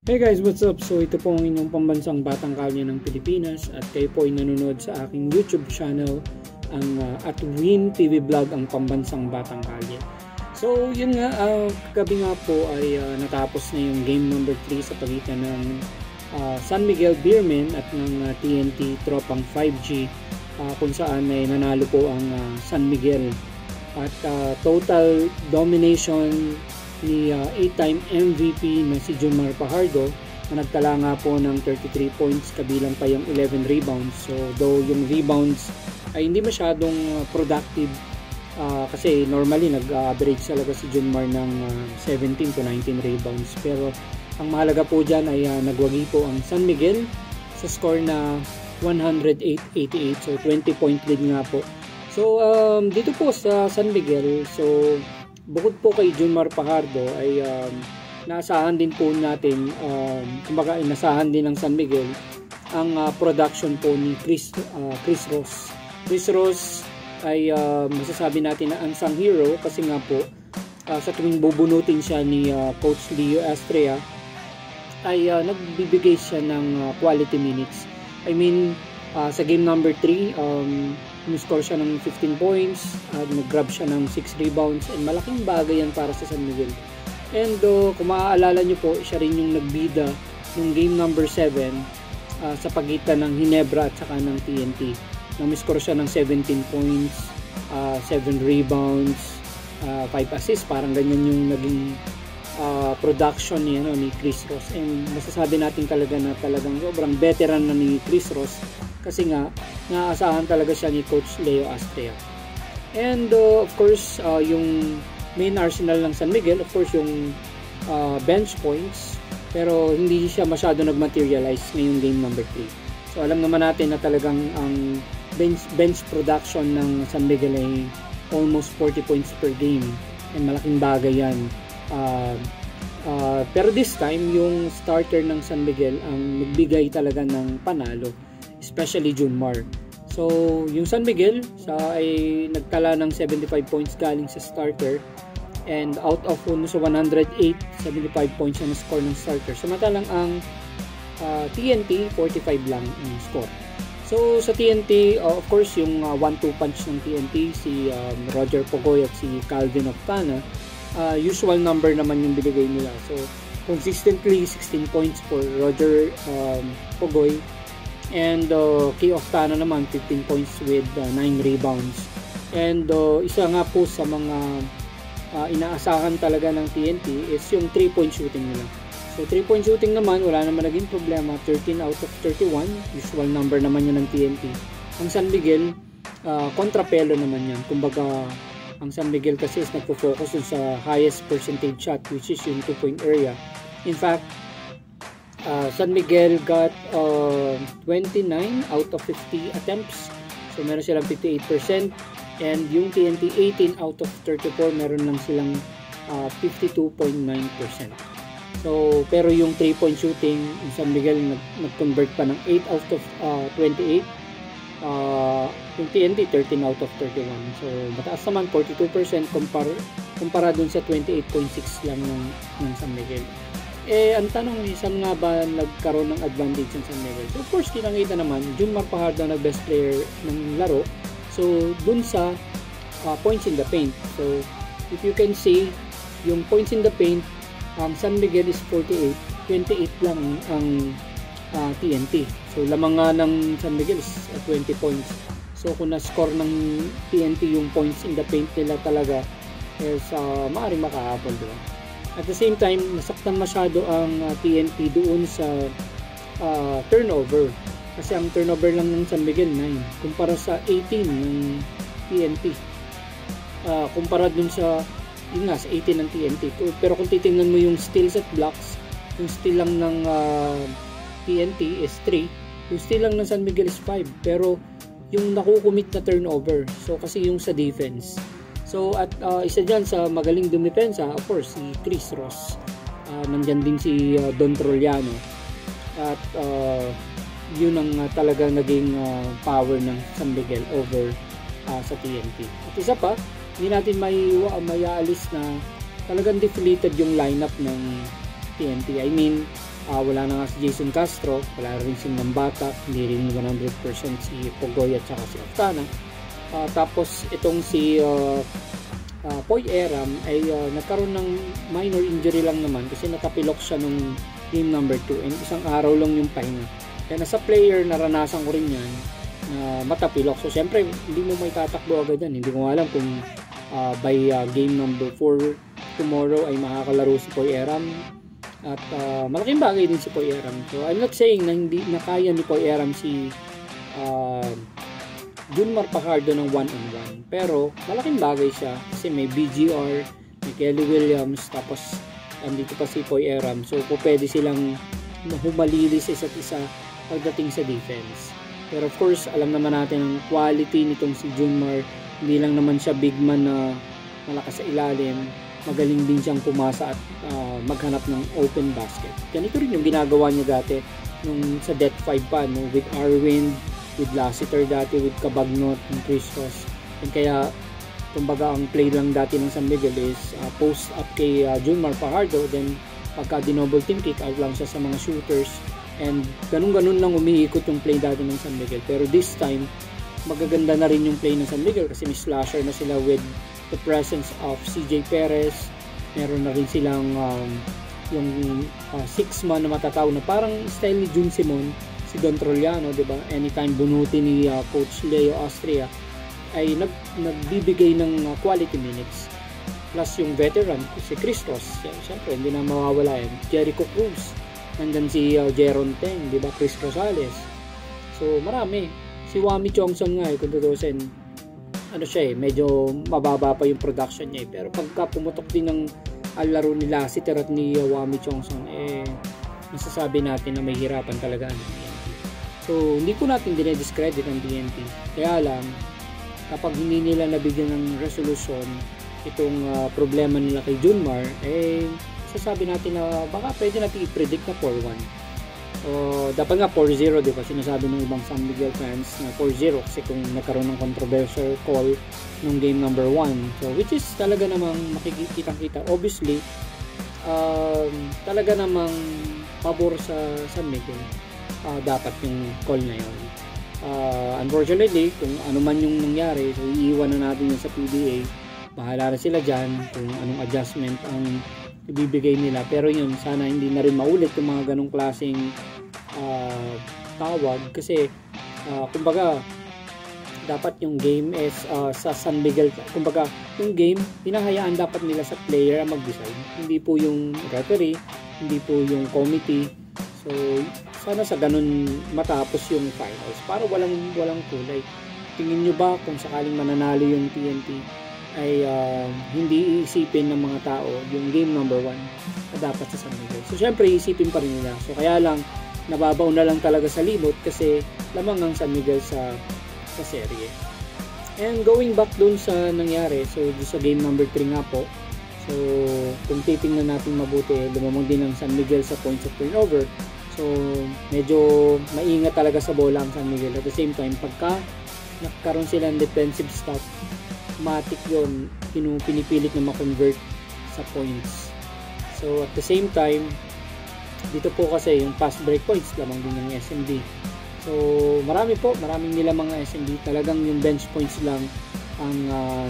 Hey guys, what's up? So ito po ang inyong pambansang batang kalye ng Pilipinas at kayo po ay nanonood sa aking YouTube channel ang at Win TV Vlog ang pambansang batang kalye. So yun nga, kagabi nga po ay natapos na yung game number 3 sa pagitan ng San Miguel Beermen at ng TNT Tropang 5G kung saan ay nanalo po ang San Miguel at total domination ni 8-time MVP na si Junmar Fajardo na nagtala nga po ng 33 points kabilang pa yung 11 rebounds. So though yung rebounds ay hindi masyadong productive kasi normally nag-average talaga si Junmar ng 17 to 19 rebounds, pero ang mahalaga po dyan ay nagwagi po ang San Miguel sa score na 108-88, so 20 point lead nga po. So dito po sa San Miguel, so bukod po kay Junmar Fajardo ay naasahan din po natin, kumbaga inasahan din ng San Miguel ang production po ni Chris Ross. Chris Ross ay masasabi natin na unsung hero kasi nga po sa tuwing bubunutin siya ni Coach Leo Astrea ay nagbibigay siya ng quality minutes. I mean, sa game number 3, score siya ng 15 points, nag-grab siya ng 6 rebounds, and malaking bagay yan para sa San Miguel. And kung maaalala nyo po, siya rin yung nagbida ng game number 7 sa pagitan ng Ginebra at saka ng TNT. Nag-score siya ng 17 points, 7 rebounds, 5 assists, parang ganyan yung naging production ni Chris Ross. And masasabi natin talaga na talagang sobrang veteran na ni Chris Ross kasi nga naasahan talaga siya ni Coach Leo Astrea. And of course, yung main arsenal ng San Miguel, of course yung bench points, pero hindi siya masyado nag-materialize ngayong game number 3. So alam naman natin na talagang ang bench production ng San Miguel ay almost 40 points per game, and malaking bagay yan. Pero this time yung starter ng San Miguel ang nagbigay talaga ng panalo, especially Junmar. So yung San Miguel ay nagtala ng 75 points galing sa starter, and out of sa 108, 75 points ang score ng starter. Samantalang ang TNT 45 lang ang score. So sa TNT, of course yung 1-2 punch ng TNT, si Roger Pogoy at si Calvin Octana, usual number naman yung binigay nila. So consistently 16 points for Roger Pogoy, and kay Octana naman 15 points with 9 rebounds. And isa nga po sa mga inaasahan talaga ng TNT is yung 3-point shooting nila. So 3-point shooting naman, wala naman naging problema, 13 out of 31, usual number naman yun ng TNT. Ang San Miguel, kontrapelo naman yan. Kumbaga, ang San Miguel kasi is nagpo-focus sa highest percentage shot, which is yung 2-point area. In fact, San Miguel got 29 out of 50 attempts. So meron silang 58%. And yung TNT 18 out of 34, meron lang silang 52.9%. So pero yung 3-point shooting, yung San Miguel nag-convert pa ng 8 out of 28. Yung TNT 13 out of 31. So mataas naman, 42% kumpara dun sa 28.6 lang ng San Miguel. Ang tanong, saan nga ba nagkaroon ng advantage ng San Miguel? So of course, kinangita naman, Junmar Fajardo na best player ng laro. So dun sa points in the paint. So if you can see, yung points in the paint, San Miguel is 48, 28 lang ang TNT. So lamang nga ng San Miguel is 20 points. So kung na-score ng TNT yung points in the paint nila talaga, is maaaring makahabol, diba? At the same time, nasaktan masyado ang TNT doon sa turnover. Kasi ang turnover lang ng San Miguel 9 kumpara sa 18 ng TNT. Kumpara dun sa sa 18 ng TNT. Pero kung titingnan mo yung steals at blocks, yung steal lang ng TNT is 3, yung steal lang ng San Miguel is 5, pero yung nakukumit na turnover, so kasi yung sa defense. So at isa dyan sa magaling dumipensa, of course, si Chris Ross, nandyan din si Don Troliano, at yun ang talaga naging power ng San Miguel over sa TNT. At isa pa, hindi natin mayaalis na talagang deflated yung lineup ng TNT. I mean, Wala na nga si Jason Castro, wala rin si Nambata, hindi rin 100% si Pogoy at saka si Oftana. Tapos itong si Poy Eram ay nagkaroon ng minor injury lang naman kasi nakapilok siya nung game number 2 and isang araw lang yung pahinga. Kaya nasa player, naranasan ko rin yan na matapilok. So syempre hindi mo may tatakbo agad yan. Hindi ko alam kung by game number 4 tomorrow ay makakalaro si Poy Eram. At malaking bagay din si Poy Eram. So I'm not saying na hindi na kaya ni Poy Eram si Junmar Fajardo ng 1-on-1. Pero malaking bagay siya kasi may BGR, may Kelly Williams, tapos andito pa si Poy Eram. So pwede silang humalili sa isa't isa pagdating sa defense. Pero of course, alam naman natin ang quality nitong si Junmar. Hindi lang naman siya big man na malakas sa ilalim. Magaling din siyang pumasa at maghanap ng open basket. Ganito rin yung ginagawa niya dati nung sa Det 5 pa, no? With Arwind, with Lassiter dati, with Cabagnot, and Christos. And kaya, kumbaga, ang play lang dati ng San Miguel is post up kay Junmar Fajardo, then pagka dinoble team kick out lang siya sa mga shooters, and ganun-ganun lang umiikot yung play dati ng San Miguel. Pero this time, magaganda na rin yung play ng San Miguel kasi may slasher na sila with the presence of CJ Perez. Meron na rin silang yung 6-man na matataw na parang style ni Jun Simon, si Don Troliano, diba? Anytime bunuti ni Coach Leo Austria ay nagbibigay ng quality minutes. Plus yung veteran, si Christos, syempre hindi na mawawala yan. Jericho Cruz, nandyan si Jeron Teng, diba? Chris Rosales. So marami. Si Wami Chongson nga kung tutusin, ano siya medyo mababa pa yung production niya pero pagka pumutok din ng laro ni Lassiter at ni Wami Chongson, masasabi natin na may hirapan talaga ang TNT. So hindi ko natin dinediscredit ang TNT, kaya lang kapag hindi nila nabigyan ng resolution itong problema nila kay Junmar, sasabi natin na baka pwede natin i-predict na 4-1. Dapat nga 4-0, di ba? Sinasabi ng ibang San Miguel fans na 4-0 kasi kung nagkaroon ng controversial call nung game number 1. So which is talaga namang makikita-kita. Obviously, talaga namang pabor sa San Miguel. Dapat yung call na yun. Unfortunately, kung ano man yung nangyari, so iiwan na natin yun sa PBA. Bahala na sila dyan kung anong adjustment ang ibibigay nila. Pero yun, sana hindi na rin maulit yung mga ganong klaseng tawag kasi kumbaga dapat yung game is sa San Miguel, kumbaga yung game hinahayaan dapat nila sa player ang mag-decide, hindi po yung referee, hindi po yung committee. So sana sa ganun matapos yung finals para walang kulay. Tingin nyo ba kung sakaling mananalo yung TNT ay hindi iisipin ng mga tao yung game number 1 na dapat sa San Miguel? So syempre iisipin pa rin nila. So kaya lang nababaw na lang talaga sa limot kasi lamang ang San Miguel sa serye. And going back dun sa nangyari, so sa game number 3 nga po, so kung titingnan natin mabuti, lumamang din ang San Miguel sa points of turnover. So medyo maingat talaga sa bola ang San Miguel. At the same time, pagka nagkaroon sila ng defensive stop, matik yun, pinipilit na ma-convert sa points. So at the same time, dito po kasi yung fast break points lamang din ng SMD. So maraming nila mga SMD, talagang yung bench points lang ang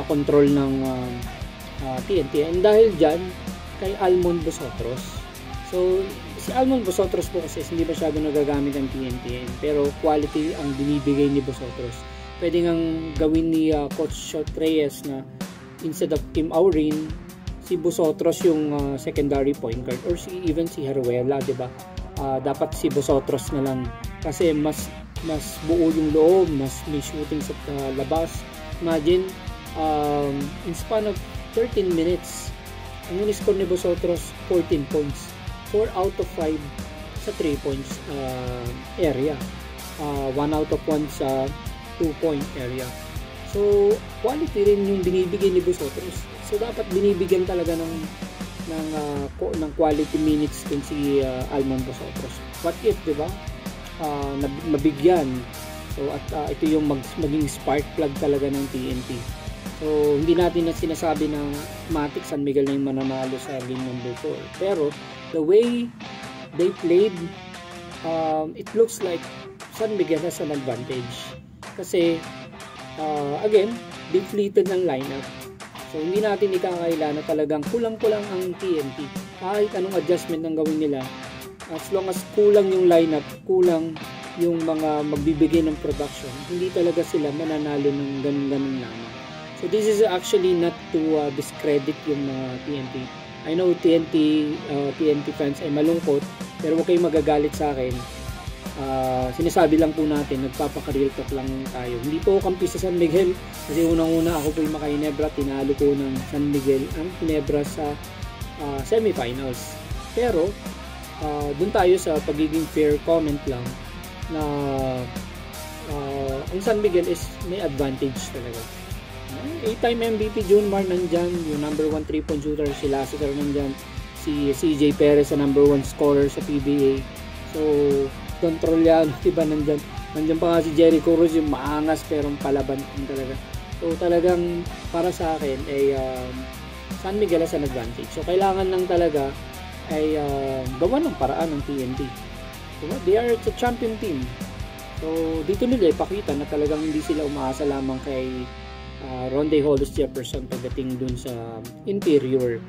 na-control ng TNT. And dahil dyan kay Almon Bosotros, so si Almon Bosotros po kasi hindi masyado nagagamit ang TNT, pero quality ang binibigay ni Bosotros. Pwede ngang gawin ni Coach Shot Reyes na instead of Tim Aurin, si Bosotros yung secondary point guard, or even si Heruela, diba? Dapat si Bosotros na lang kasi mas buo yung loob, mas may shooting sa labas. Imagine, in span of 13 minutes, ang in-score ni Bosotros 14 points, 4 out of 5 sa 3 points area, 1 out of 1 sa 2-point area. So quality rin yung binibigay ni Bosotros. So dapat binibigyan talaga ng quality minutes din si Almon Bosotros. What if, di ba? Mabigyan. So at ito yung maging spark plug talaga ng TNT. So hindi natin na sinasabi na matik San Miguel na yung mananalo sa game number 4. Pero the way they played, it looks like San Miguel has an advantage. Kasi, again, depleted ng lineup. So, hindi natin ikakaila na talagang kulang-kulang ang TNT. Kahit anong adjustment ng gawin nila, as long as kulang yung lineup, kulang yung mga magbibigay ng production, hindi talaga sila mananalo ng ganun-ganun lamang. So, this is actually not to discredit yung mga TNT. I know TNT fans ay malungkot, pero huwag kayong magagalit sa akin. Sinasabi lang po natin, nagpapaka-real talk lang tayo. Hindi po ako kampi sa San Miguel kasi unang-una ako po yung maka-Ginebra, tinalo ko ng San Miguel ang Ginebra sa semifinals. Pero dun tayo sa pagiging fair comment lang na ang San Miguel is may advantage talaga. 8-time MVP Junmar nandyan, yung number 1 3-point shooter si Lassiter nandyan, si CJ Perez sa number 1 scorer sa PBA. So control yan, diba nandyan pa nga si Jericho Cruz, yung maangas pero palaban talaga. So talagang para sa akin ay San Miguel has an advantage. So kailangan lang talaga ay gawa ng paraan ng TNT. Diba? They are a champion team. So dito nila ipakita na talagang hindi sila umaasa lamang kay Rondae Hollis Jefferson pagdating dun sa interior.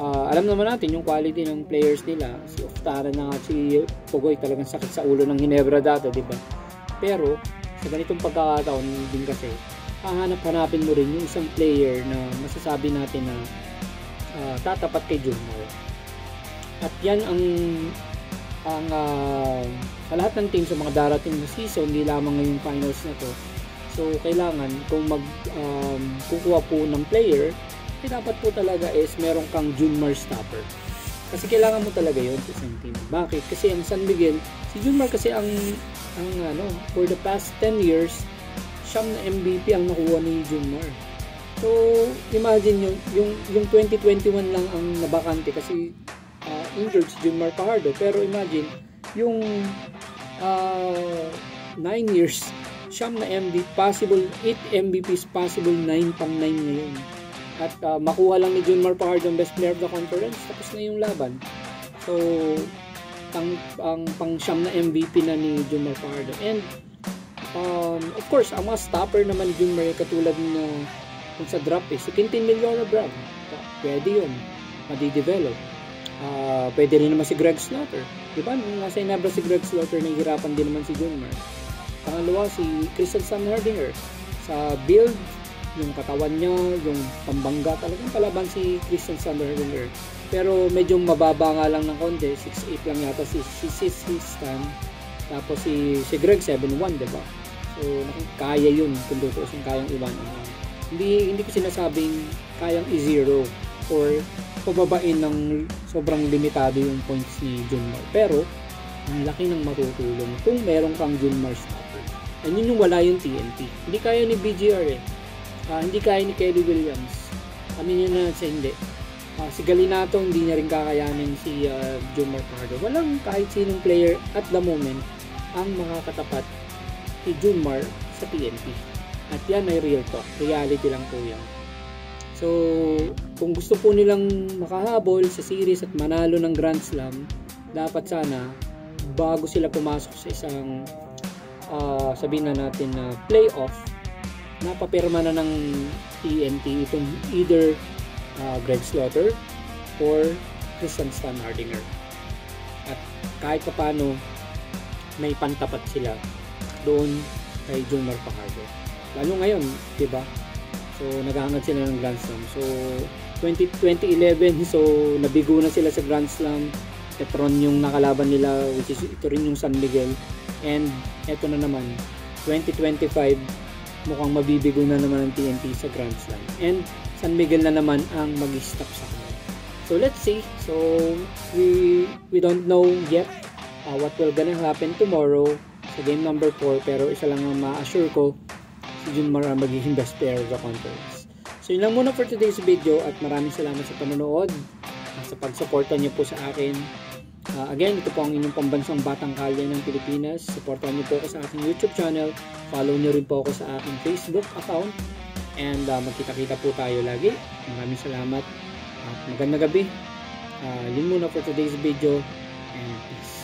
Alam naman natin yung quality ng players nila. Si Oftara na at si Pugoy talagang sakit sa ulo ng Ginebra dati, di ba? Pero sa ganitong pagkakataon din kasi, hahanap-hanapin mo rin yung isang player na masasabi natin na tatapat kay Junmar. At yan ang sa lahat ng team sa mga darating na season, hindi lamang ngayong finals na to. So kailangan kung kukuha po ng player, dapat po talaga is meron kang Junmar stopper. Kasi kailangan mo talaga yun sa isang team. Bakit? Kasi ang San Miguel, si Junmar kasi ang for the past 10 years, siyang na MVP ang nakuha ni Junmar. So, imagine yung 2021 lang ang nabakante kasi injured si Junmar Fajardo. Pero imagine, yung 9 years, siyang na MVP, possible 8 MVPs, possible 9 pang 9 ngayon. At makuha lang ni Junmar Fajardo ang best player of the conference, tapos na yung laban. So, ang pang-siyam na MVP na ni Junmar Fajardo. And, of course, ang mga stopper naman ni Junmar, katulad na kung sa draft si Quintin Millora Bragg. Pwede yun. Madi-develop. Pwede rin naman si Greg Slaughter. Diba? Nung nasa Ginebra si Greg Slaughter, nahihirapan din naman si Junmar. Pangalawa, si Crystal Stamhardinger. Sa build, yung katawan niya, yung pambangga, talagang palaban si Crystal Stamhardinger. Pero medyo mababa nga lang ng konti, 6'8 lang yata si Stan. Tapos si Greg 7'1, diba? So kaya yun kung tutusin, kayang iwanan. Hindi ko sinasabing kayang i-zero or pababain ng sobrang limitado yung points ni Junmar. Pero ang laki ng matutulong kung meron kang Junmar stopper. And yun yung wala yung TNT. Hindi kaya ni BGR eh. Hindi kaya ni Kelly Williams. Aminin na sa hindi. Si Galinato hindi niya rin kakayanin si Junmar Fajardo. Walang kahit sinong player at the moment ang makakatapat si Junmar sa TNT. At yan ay real talk. Reality lang po yan. So, kung gusto po nilang makahabol sa series at manalo ng Grand Slam, dapat sana bago sila pumasok sa isang sabihin na natin na playoff, napapirma na ng TNT itong either Greg Slaughter or Tristan Stamhardinger. At kahit pa paano may pantapat sila doon kay Junmar Fajardo. Lalo ngayon, 'di ba? So naghahangad sila ng Grand Slam. So 2011, so nabigo na sila sa Grand Slam. Petron yung nakalaban nila, which is ito rin yung San Miguel. And eto na naman 2025, mukhang mabibigo na naman ang TNT sa Grand Slam. And San Miguel na naman ang mag-stop sa kanila. So let's see. So we don't know yet what will gonna happen tomorrow sa game number 4. Pero isa lang ang ma-assure ko, si Junmar ang magiging best player of the conference. So yun lang muna for today's video at maraming salamat sa panonood sa pagsuporta niyo po sa akin. Again, ito po ang inyong pambansang Batang Kalye ng Pilipinas. Supportan niyo po ako sa aking YouTube channel. Follow niyo rin po ako sa aking Facebook account. And magkita-kita po tayo lagi. Maraming salamat at magandang gabi. Yun muna for today's video. and peace.